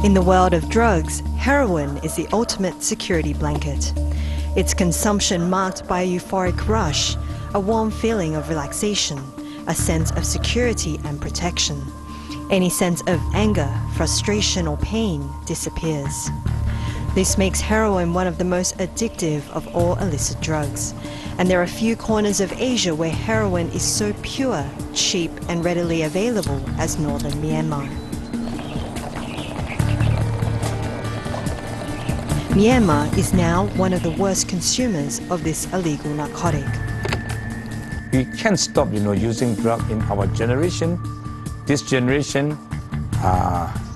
In the world of drugs, heroin is the ultimate security blanket. Its consumption marked by a euphoric rush, a warm feeling of relaxation, a sense of security and protection. Any sense of anger, frustration or pain disappears. This makes heroin one of the most addictive of all illicit drugs. And there are few corners of Asia where heroin is so pure, cheap and readily available as northern Myanmar. Myanmar is now one of the worst consumers of this illegal narcotic. We can't stop, using drug in our generation. This generation,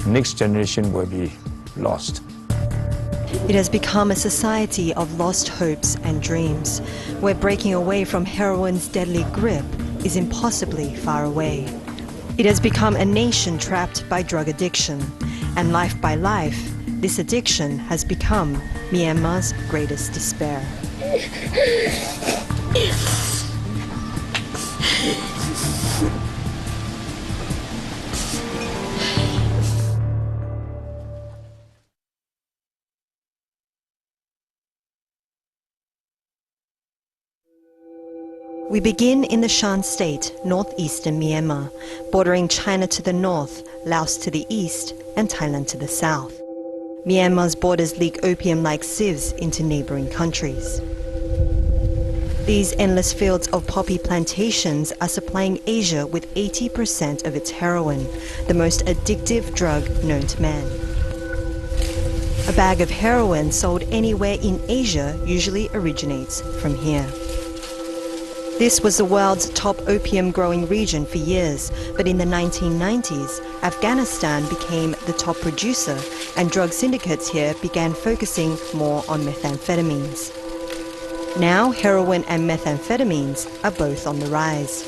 next generation will be lost. It has become a society of lost hopes and dreams, where breaking away from heroin's deadly grip is impossibly far away. It has become a nation trapped by drug addiction, and life by life, this addiction has become Myanmar's greatest despair. We begin in the Shan State, northeastern Myanmar, bordering China to the north, Laos to the east, and Thailand to the south. Myanmar's borders leak opium-like sieves into neighboring countries. These endless fields of poppy plantations are supplying Asia with 80% of its heroin, the most addictive drug known to man. A bag of heroin sold anywhere in Asia usually originates from here. This was the world's top opium-growing region for years, but in the 1990s, Afghanistan became the top producer, and drug syndicates here began focusing more on methamphetamines. Now, heroin and methamphetamines are both on the rise.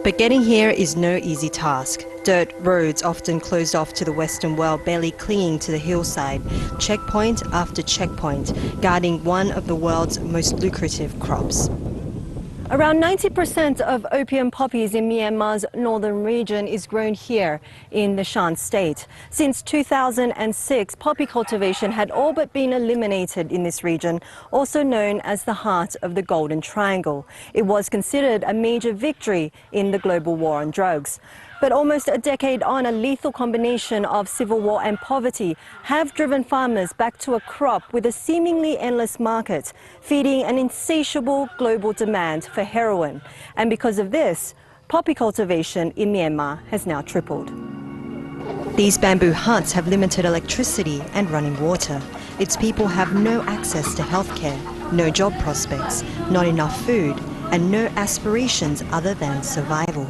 But getting here is no easy task. Dirt roads often closed off to the Western world, barely clinging to the hillside, checkpoint after checkpoint, guarding one of the world's most lucrative crops. Around 90% of opium poppies in Myanmar's northern region is grown here in the Shan State. Since 2006, poppy cultivation had all but been eliminated in this region, also known as the heart of the Golden Triangle. It was considered a major victory in the global war on drugs. But almost a decade on, a lethal combination of civil war and poverty have driven farmers back to a crop with a seemingly endless market, feeding an insatiable global demand for heroin. And because of this, poppy cultivation in Myanmar has now tripled. These bamboo huts have limited electricity and running water. Its people have no access to healthcare, no job prospects, not enough food, and no aspirations other than survival.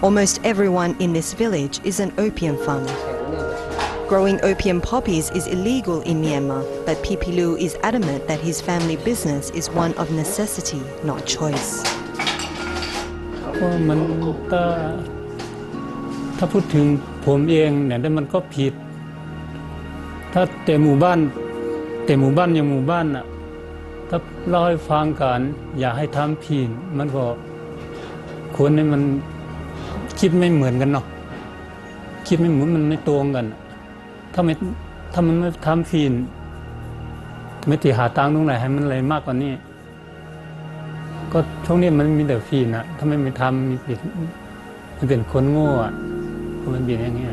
Almost everyone in this village is an opium farmer. Growing opium poppies is illegal in Myanmar, but Pipilu is adamant that his family business is one of necessity, not choice. ถ้าพูดถึงผมเองเนี่ยมันก็ผิดถ้าแต่หมู่บ้านอย่างหมู่บ้านน่ะถ้าเล่าให้ฟังกันอย่าให้ทำผิดมันก็คนนี่มันคิดไม่เหมือนกันเนาะคิดไม่เหมือนมันไม่ตรงกันถ้ามันไม่ทำผิดไม่ติหาตังค์ตรงไหนให้มันอะไรมากกว่านี้ก็ช่วงนี้มันมีแต่ผิดนะถ้าไม่ทำมีผิดมันเป็นคนโง่อะมันเป็นอย่างนี้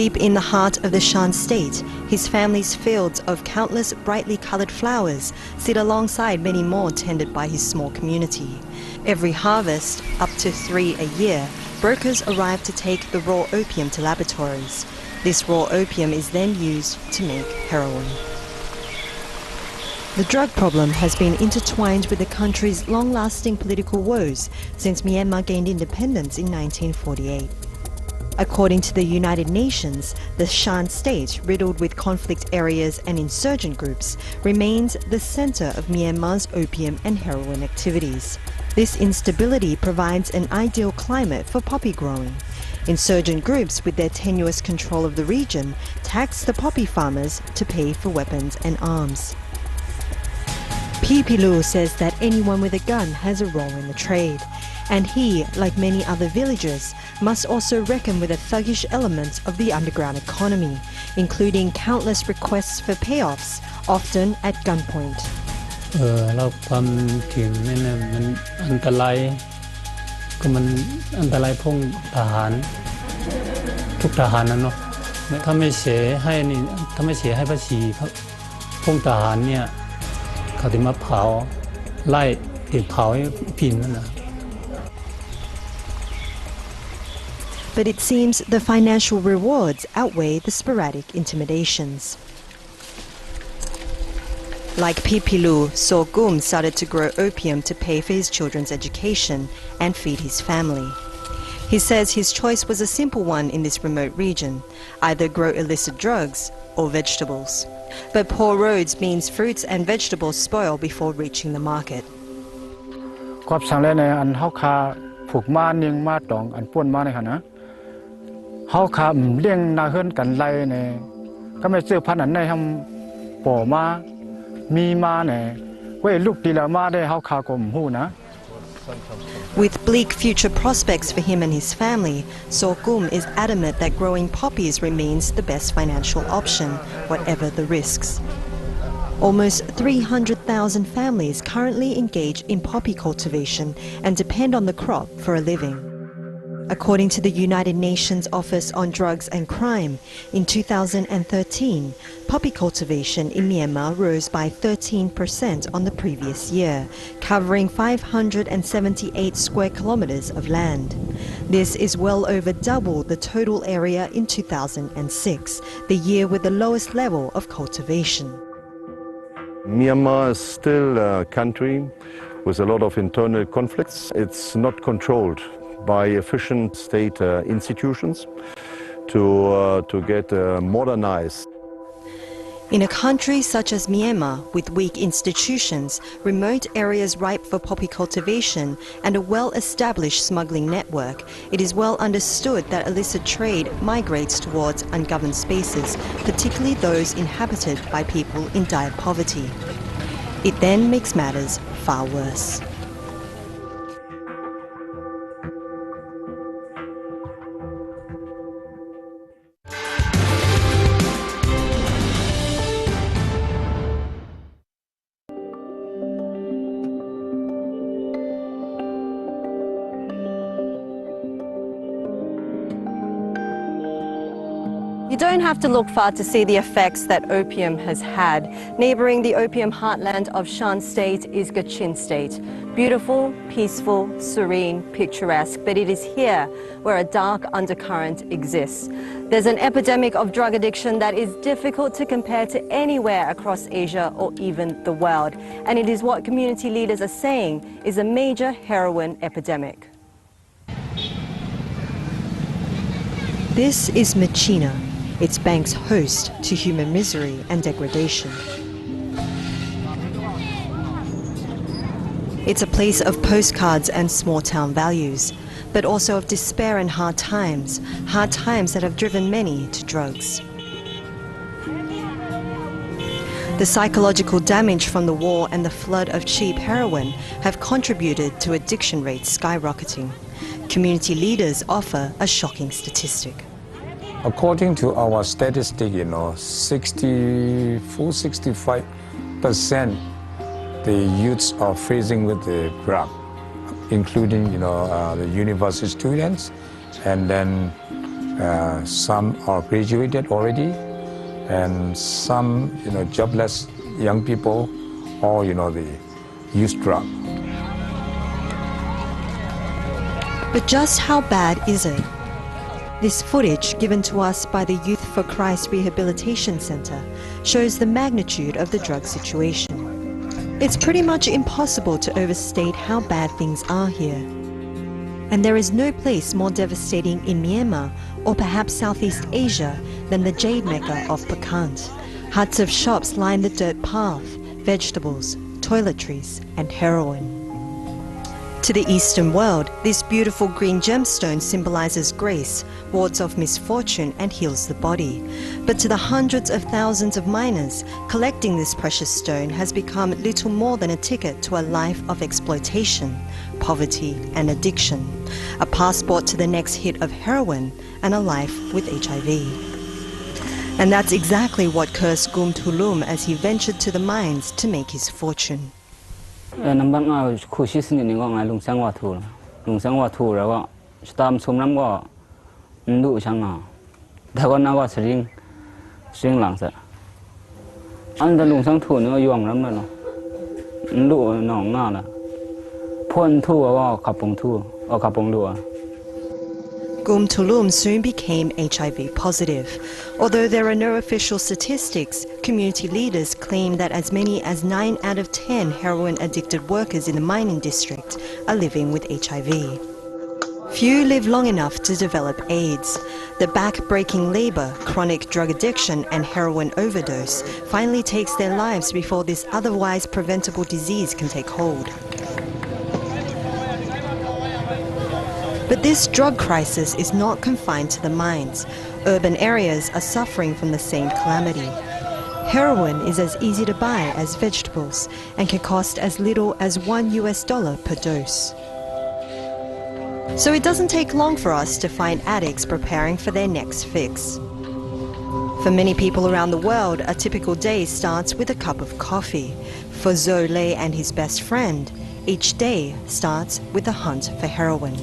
Deep in the heart of the Shan State, his family's fields of countless brightly colored flowers sit alongside many more tended by his small community. Every harvest, up to 3 a year, brokers arrive to take the raw opium to laboratories. This raw opium is then used to make heroin. The drug problem has been intertwined with the country's long-lasting political woes since Myanmar gained independence in 1948. According to the United Nations, the Shan State, riddled with conflict areas and insurgent groups, remains the center of Myanmar's opium and heroin activities. This instability provides an ideal climate for poppy growing. Insurgent groups, with their tenuous control of the region, tax the poppy farmers to pay for weapons and arms. Pipilu says that anyone with a gun has a role in the trade, and he, like many other villagers, must also reckon with the thuggish elements of the underground economy, including countless requests for payoffs, often at gunpoint. เราความถึงนี่นะมันอันตรายก็มันอันตรายพวกทหารทุกทหารนะเนาะถ้าไม่เสียให้นี่ถ้าไม่เสียให้ภาษีเขาพวกทหารเนี่ยเขาถึงมาเผาไล่ติดเผาให้พินนั่นนะ But it seems the financial rewards outweigh the sporadic intimidations. Like Pipilu, Sorghum started to grow opium to pay for his children's education and feed his family. He says his choice was a simple one in this remote region, either grow illicit drugs or vegetables. But poor roads means fruits and vegetables spoil before reaching the market. ความสั่งเลยในอันเฮาคาผูกมาเนียงมาตองอันป้วนมาในขณะเฮาคาเลี้ยงนาเฮือนกันไล่ในก็ไม่ซื้อพันธุ์อันในทำป่อมามีมาเนี่ยเว้ยลูกดีละมาได้เฮาคาก็หู้นะ With bleak future prospects for him and his family, Sorghum is adamant that growing poppies remains the best financial option, whatever the risks. Almost 300,000 families currently engage in poppy cultivation and depend on the crop for a living. According to the United Nations Office on Drugs and Crime, in 2013, poppy cultivation in Myanmar rose by 13% on the previous year, covering 578 square kilometers of land. This is well over double the total area in 2006, the year with the lowest level of cultivation. Myanmar is still a country with a lot of internal conflicts. It's not controlled by efficient state institutions to get modernized. In a country such as Myanmar, with weak institutions, remote areas ripe for poppy cultivation, and a well-established smuggling network, it is well understood that illicit trade migrates towards ungoverned spaces, particularly those inhabited by people in dire poverty. It then makes matters far worse. You don't have to look far to see the effects that opium has had. Neighbouring the opium heartland of Shan State is Kachin State. Beautiful, peaceful, serene, picturesque, but it is here where a dark undercurrent exists. There's an epidemic of drug addiction that is difficult to compare to anywhere across Asia or even the world. And it is what community leaders are saying is a major heroin epidemic. This is Machina, its bank's host to human misery and degradation. It's a place of postcards and small-town values, but also of despair and hard times that have driven many to drugs. The psychological damage from the war and the flood of cheap heroin have contributed to addiction rates skyrocketing. Community leaders offer a shocking statistic. According to our statistic, 64-65% the youths are facing with the drug, including the university students, and then some are graduated already, and some jobless young people, or they use drug. But just how bad is it? This footage given to us by the Youth for Christ Rehabilitation Center shows the magnitude of the drug situation. It's pretty much impossible to overstate how bad things are here. And there is no place more devastating in Myanmar or perhaps Southeast Asia than the Jade Mecca of Pakant. Huts of shops line the dirt path, vegetables, toiletries and heroin. To the Eastern world, this beautiful green gemstone symbolizes grace, wards off misfortune and heals the body. But to the hundreds of thousands of miners, collecting this precious stone has become little more than a ticket to a life of exploitation, poverty and addiction, a passport to the next hit of heroin and a life with HIV. And that's exactly what cursed Gum Tulum as he ventured to the mines to make his fortune. Number one, Kushis in Lung Sangwatu. Lung Sangwatu, Stam Sumramgo, Ndu Shanga. Dagona was ring Langsa. Under Lung Sang Tu, no young Ramano. Ndu no Nana. Pon two or Kapong two or Kapong Lua. Gum Tulum soon became HIV positive. Although there are no official statistics, community leaders claim that as many as 9 out of 10 heroin-addicted workers in the mining district are living with HIV. Few live long enough to develop AIDS. The back-breaking labor, chronic drug addiction and heroin overdose finally takes their lives before this otherwise preventable disease can take hold. But this drug crisis is not confined to the mines. Urban areas are suffering from the same calamity. Heroin is as easy to buy as vegetables and can cost as little as $1 per dose. So it doesn't take long for us to find addicts preparing for their next fix. For many people around the world, a typical day starts with a cup of coffee. For Zole and his best friend, each day starts with a hunt for heroin.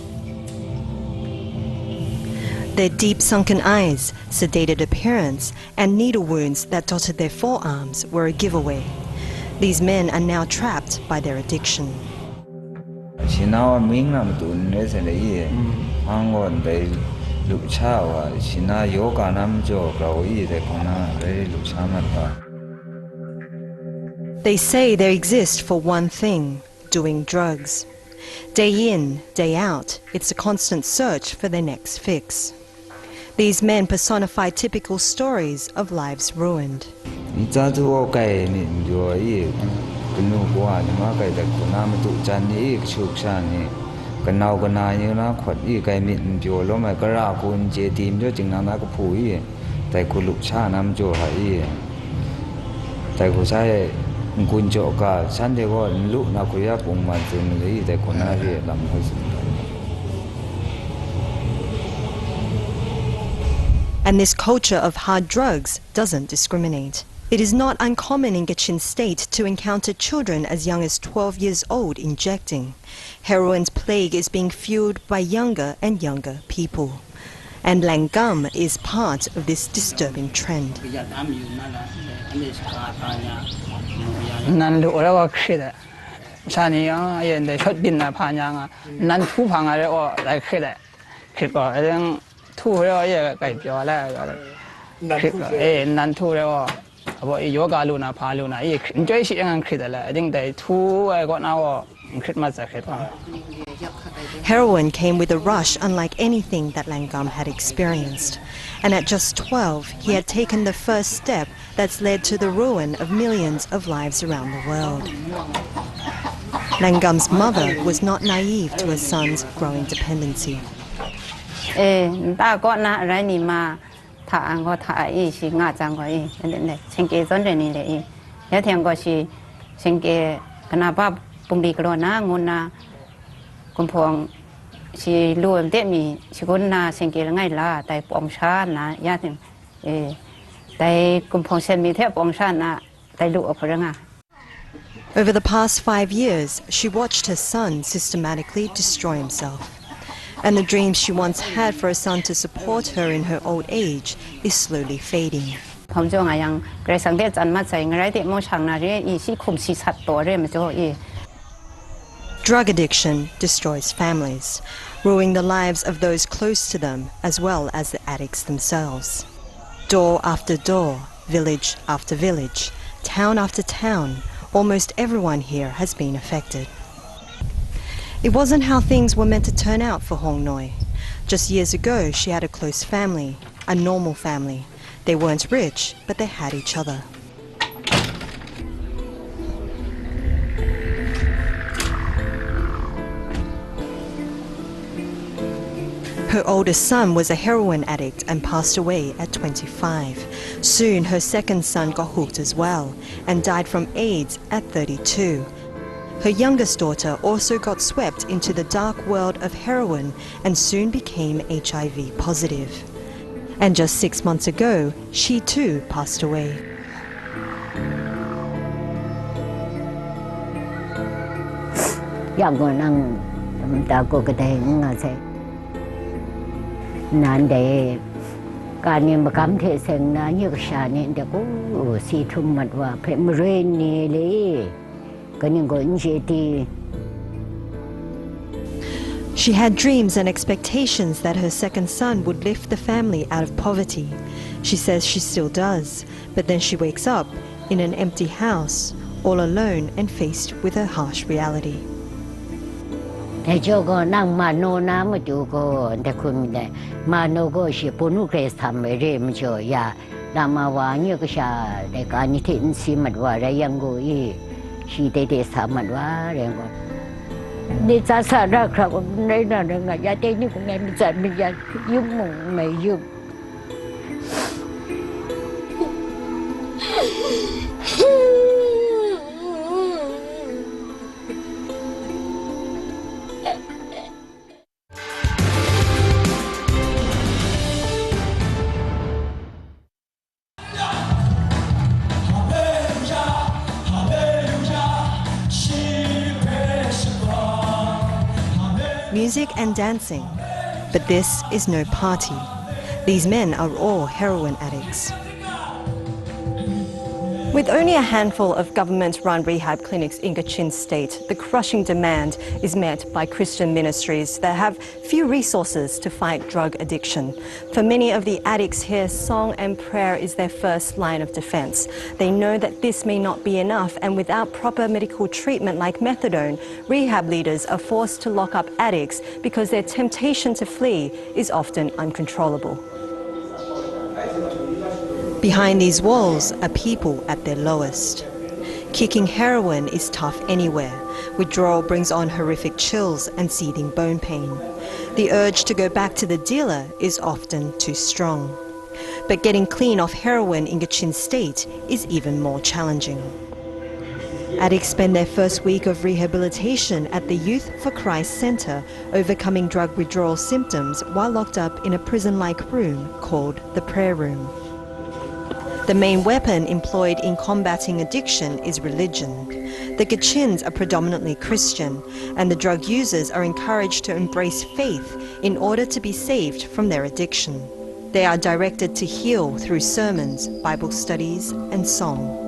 Their deep sunken eyes, sedated appearance, and needle wounds that dotted their forearms were a giveaway. These men are now trapped by their addiction. They say they exist for one thing, doing drugs. Day in, day out, it's a constant search for their next fix. These men personify typical stories of lives ruined. And this culture of hard drugs doesn't discriminate. It is not uncommon in Kachin State to encounter children as young as 12 years old injecting. Heroin's plague is being fueled by younger and younger people. And Langam is part of this disturbing trend. Heroin came with a rush unlike anything that Langam had experienced. And at just 12, he had taken the first step that's led to the ruin of millions of lives around the world. Langam's mother was not naive to her son's growing dependency. Over the past 5 years, she watched her son systematically destroy himself. And the dreams she once had for a son to support her in her old age is slowly fading. Drug addiction destroys families, ruining the lives of those close to them as well as the addicts themselves. Door after door, village after village, town after town, almost everyone here has been affected. It wasn't how things were meant to turn out for Hong Noi. Just years ago, she had a close family, a normal family. They weren't rich, but they had each other. Her oldest son was a heroin addict and passed away at 25. Soon her second son got hooked as well and died from AIDS at 32. Her youngest daughter also got swept into the dark world of heroin and soon became HIV positive. And just 6 months ago, she too passed away. She had dreams and expectations that her second son would lift the family out of poverty. She says she still does, but then she wakes up in an empty house, all alone and faced with a harsh reality. Music and dancing, but this is no party. These men are all heroin addicts. With only a handful of government-run rehab clinics in Kachin State, the crushing demand is met by Christian ministries that have few resources to fight drug addiction. For many of the addicts here, song and prayer is their first line of defense. They know that this may not be enough, and without proper medical treatment like methadone, rehab leaders are forced to lock up addicts because their temptation to flee is often uncontrollable. Behind these walls are people at their lowest. Kicking heroin is tough anywhere. Withdrawal brings on horrific chills and seething bone pain. The urge to go back to the dealer is often too strong. But getting clean off heroin in Kachin State is even more challenging. Addicts spend their first week of rehabilitation at the Youth for Christ Center, overcoming drug withdrawal symptoms while locked up in a prison-like room called the prayer room. The main weapon employed in combating addiction is religion. The Kachins are predominantly Christian, and the drug users are encouraged to embrace faith in order to be saved from their addiction. They are directed to heal through sermons, Bible studies, and song.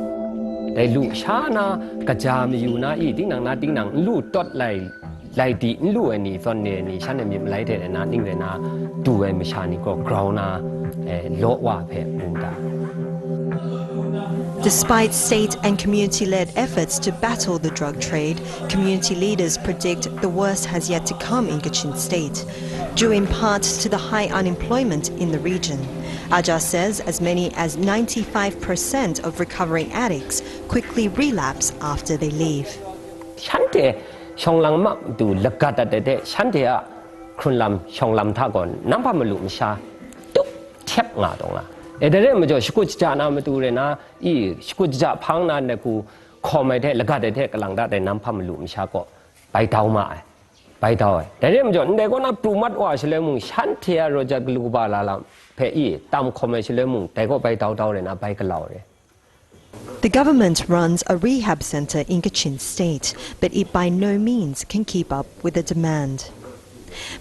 Despite state and community-led efforts to battle the drug trade, community leaders predict the worst has yet to come in Kachin State, due in part to the high unemployment in the region. RAJAH says as many as 95% of recovering addicts quickly relapse after they leave. The government runs a rehab center in Kachin State, but it by no means can keep up with the demand.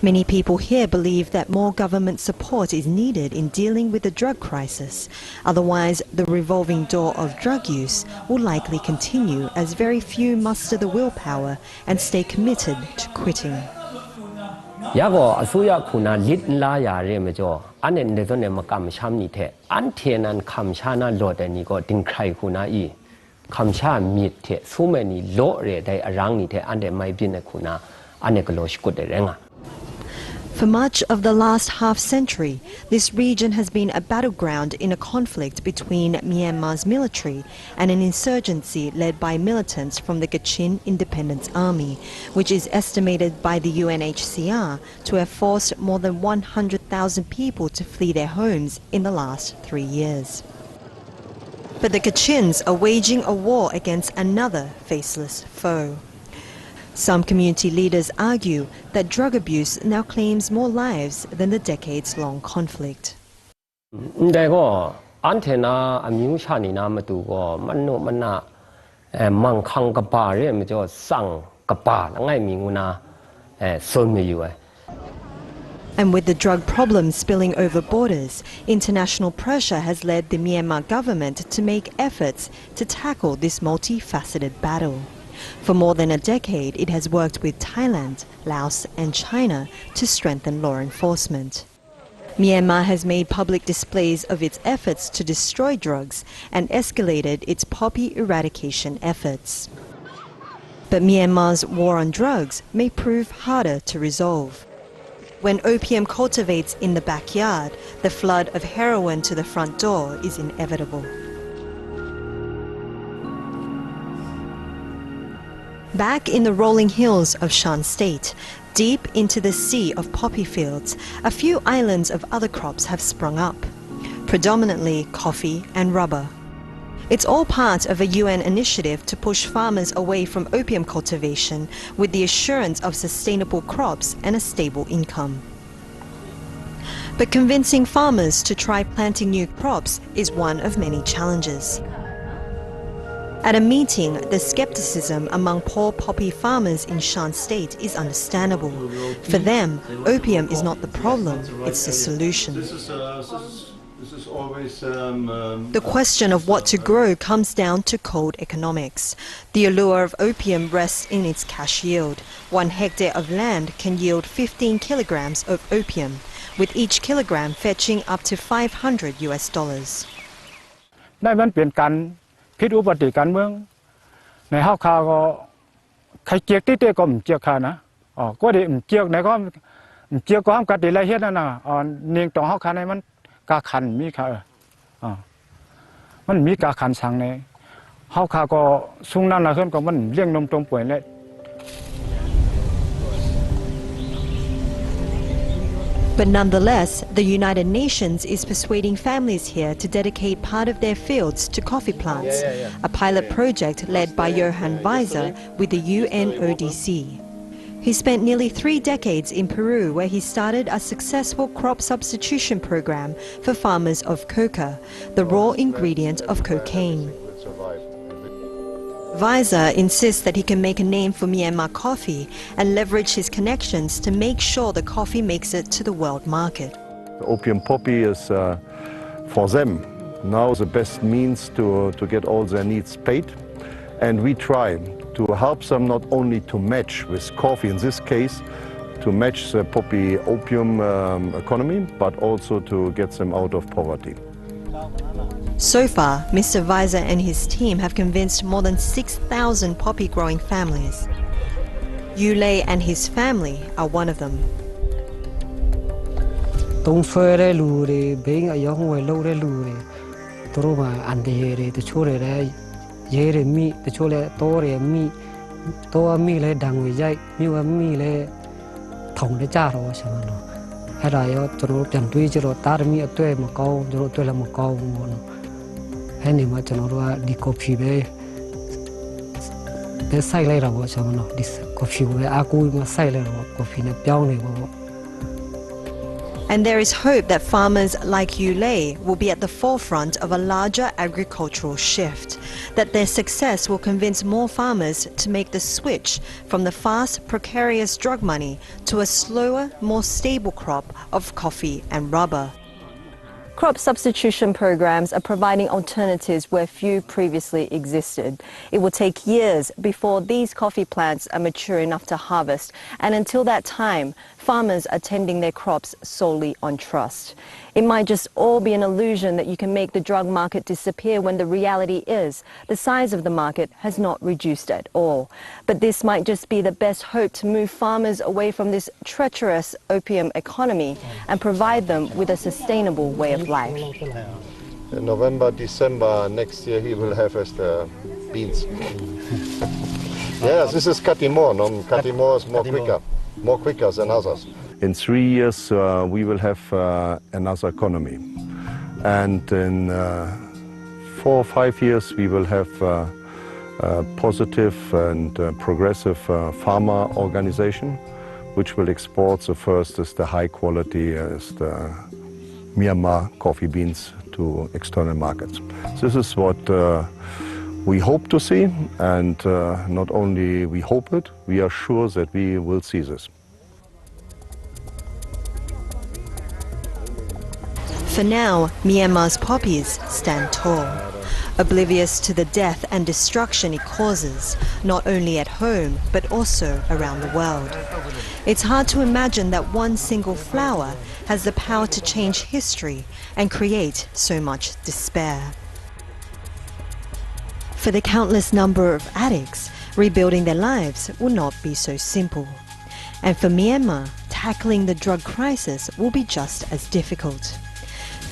Many people here believe that more government support is needed in dealing with the drug crisis. Otherwise, the revolving door of drug use will likely continue as very few muster the willpower and stay committed to quitting. For much of the last half-century, this region has been a battleground in a conflict between Myanmar's military and an insurgency led by militants from the Kachin Independence Army, which is estimated by the UNHCR to have forced more than 100,000 people to flee their homes in the last 3 years. But the Kachins are waging a war against another faceless foe. Some community leaders argue that drug abuse now claims more lives than the decades-long conflict. And with the drug problem spilling over borders, international pressure has led the Myanmar government to make efforts to tackle this multifaceted battle. For more than a decade, it has worked with Thailand, Laos and China to strengthen law enforcement. Myanmar has made public displays of its efforts to destroy drugs and escalated its poppy eradication efforts. But Myanmar's war on drugs may prove harder to resolve. When opium cultivates in the backyard, the flood of heroin to the front door is inevitable. Back in the rolling hills of Shan State, deep into the sea of poppy fields, a few islands of other crops have sprung up, predominantly coffee and rubber. It's all part of a UN initiative to push farmers away from opium cultivation with the assurance of sustainable crops and a stable income. But convincing farmers to try planting new crops is one of many challenges. At a meeting, the skepticism among poor poppy farmers in Shan State is understandable. For them, opium is not the problem, it's the solution. The question of what to grow comes down to cold economics. The allure of opium rests in its cash yield. 1 hectare of land can yield 15 kilograms of opium, with each kilogram fetching up to $500. พิษอุบัติการเมืองในเฮาคาก็ใครเจียกติเตก็มเจียกคานะก็ได้มเจียกไหนก็มเจียกก็ห้ามกัดได้ไรเฮ็ดนั่นน่ะเนียงตองเฮาคาในมันกาขันมีค่ะมันมีกาขันสังในเฮาคาก็สูงนั่นละขึ้นก็มันเลี้ยงนมตรงป่วยและ But nonetheless, the United Nations is persuading families here to dedicate part of their fields to coffee plants, a pilot project led by Johan Weiser with the UNODC. He spent nearly 3 decades in Peru, where he started a successful crop substitution program for farmers of coca, the raw ingredient of cocaine. Weiser insists that he can make a name for Myanmar coffee and leverage his connections to make sure the coffee makes it to the world market. The opium poppy is for them now the best means to get all their needs paid, and we try to help them not only to match with coffee, in this case, to match the poppy opium economy, but also to get them out of poverty. So far, Mr. Weiser and his team have convinced more than 6,000 poppy-growing families. Yulei and his family are one of them. And there is hope that farmers like Yulei will be at the forefront of a larger agricultural shift, that their success will convince more farmers to make the switch from the fast, precarious drug money to a slower, more stable crop of coffee and rubber. Crop substitution programs are providing alternatives where few previously existed. It will take years before these coffee plants are mature enough to harvest, and until that time, farmers are tending their crops solely on trust. It might just all be an illusion that you can make the drug market disappear when the reality is the size of the market has not reduced at all. But this might just be the best hope to move farmers away from this treacherous opium economy and provide them with a sustainable way of life. In November, December next year he will harvest beans. Yes, this is Katimor. No? Katimor is more quicker than others. In 3 years we will have another economy, and in 4 or 5 years we will have a positive and progressive farmer organization which will export the first as the high quality as the Myanmar coffee beans to external markets. This is what we hope to see, and not only we hope it, we are sure that we will see this. For now, Myanmar's poppies stand tall, oblivious to the death and destruction it causes, not only at home, but also around the world. It's hard to imagine that one single flower has the power to change history and create so much despair. For the countless number of addicts, rebuilding their lives will not be so simple. And for Myanmar, tackling the drug crisis will be just as difficult.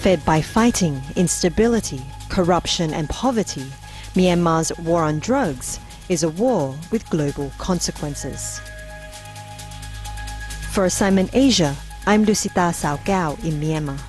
Fed by fighting, instability, corruption and poverty, Myanmar's war on drugs is a war with global consequences. For Assignment Asia, I'm Lucita Sao Gao in Myanmar.